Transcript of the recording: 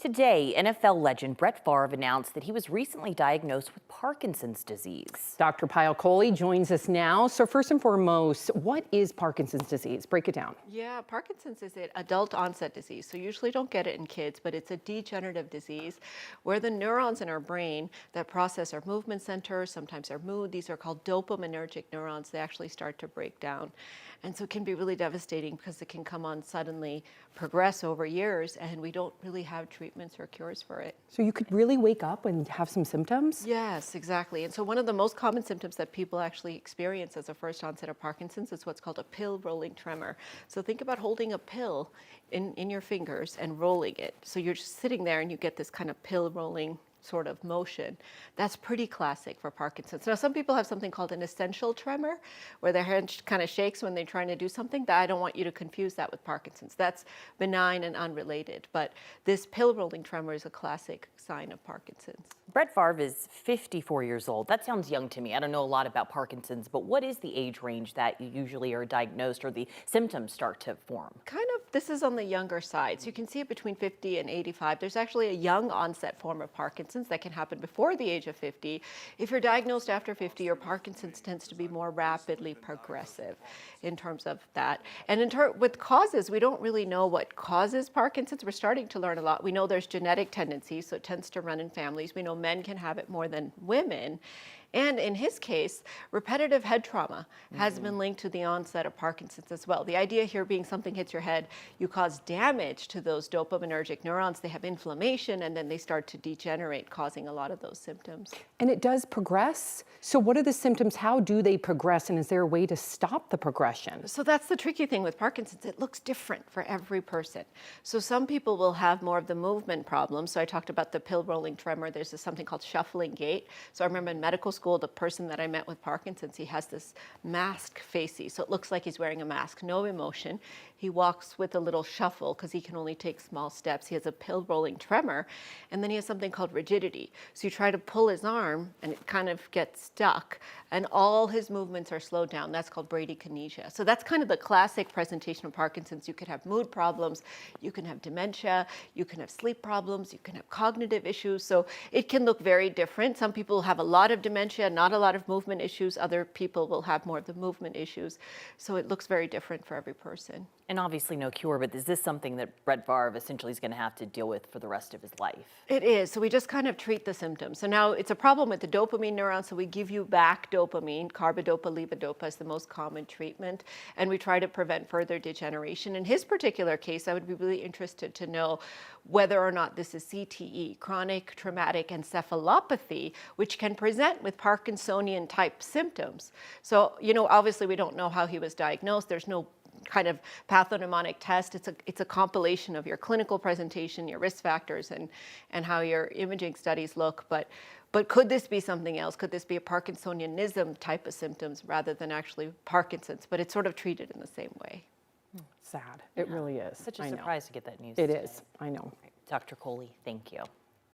Today, NFL legend Brett Favre announced that he was recently diagnosed with Parkinson's disease. Dr. Pyle Coley joins us now. So first and foremost, what is Parkinson's disease? Break it down. Yeah, Parkinson's is an adult onset disease. So usually don't get it in kids, but it's a degenerative disease where the neurons in our brain that process our movement centers, sometimes our mood, these are called dopaminergic neurons. They actually start to break down. And so it can be really devastating because it can come on suddenly, progress over years, and we don't really have treatments or cures for it. So you could really wake up and have some symptoms? Yes, exactly. And so one of the most common symptoms that people actually experience as a first onset of Parkinson's is what's called a pill rolling tremor. So think about holding a pill in your fingers and rolling it. So you're just sitting there and you get this kind of pill rolling sort of motion. That's pretty classic for Parkinson's. Now, some people have something called an essential tremor, where their hand kind of shakes when they're trying to do something. I don't want you to confuse that with Parkinson's. That's benign and unrelated. But this pill rolling tremor is a classic sign of Parkinson's. Brett Favre is 54 years old. That sounds young to me. I don't know a lot about Parkinson's, but what is the age range that you usually are diagnosed or the symptoms start to form? This is on the younger side. So you can see it between 50 and 85. There's actually a young onset form of Parkinson's that can happen before the age of 50. If you're diagnosed after 50, your Parkinson's tends to be more rapidly progressive in terms of that. And with causes, we don't really know what causes Parkinson's. We're starting to learn a lot. We know there's genetic tendencies, so it tends to run in families. We know men can have it more than women. And in his case, repetitive head trauma has been linked to the onset of Parkinson's as well. The idea here being something hits your head, you cause damage to those dopaminergic neurons, they have inflammation, and then they start to degenerate, causing a lot of those symptoms. And it does progress? So what are the symptoms? How do they progress? And is there a way to stop the progression? So that's the tricky thing with Parkinson's. It looks different for every person. So some people will have more of the movement problems. So I talked about the pill rolling tremor. There's something called shuffling gait. So I remember in medical school, the person that I met with Parkinson's, he has this mask facey. So it looks like he's wearing a mask, no emotion. He walks with a little shuffle because he can only take small steps. He has a pill rolling tremor. And then he has something called rigidity. So you try to pull his arm and it kind of gets stuck and all his movements are slowed down. That's called bradykinesia. So that's kind of the classic presentation of Parkinson's. You could have mood problems, you can have dementia, you can have sleep problems, you can have cognitive issues. So it can look very different. Some people have a lot of dementia, not a lot of movement issues. Other people will have more of the movement issues. So it looks very different for every person. And obviously no cure, but is this something that Brett Favre essentially is going to have to deal with for the rest of his life? It is. So we just kind of treat the symptoms. So now it's a problem with the dopamine neurons, so we give you back dopamine. Carbidopa, levodopa is the most common treatment, and we try to prevent further degeneration. In his particular case, I would be really interested to know whether or not this is CTE, chronic traumatic encephalopathy, which can present with Parkinsonian type symptoms. So, obviously we don't know how he was diagnosed. There's no kind of pathognomonic test. It's a compilation of your clinical presentation, your risk factors, and how your imaging studies look. But could this be something else? Could this be a Parkinsonianism type of symptoms rather than actually Parkinson's? But it's sort of treated in the same way. Sad. It really is. Such a surprise to get that news It today. is. I know. Dr. Coley, thank you.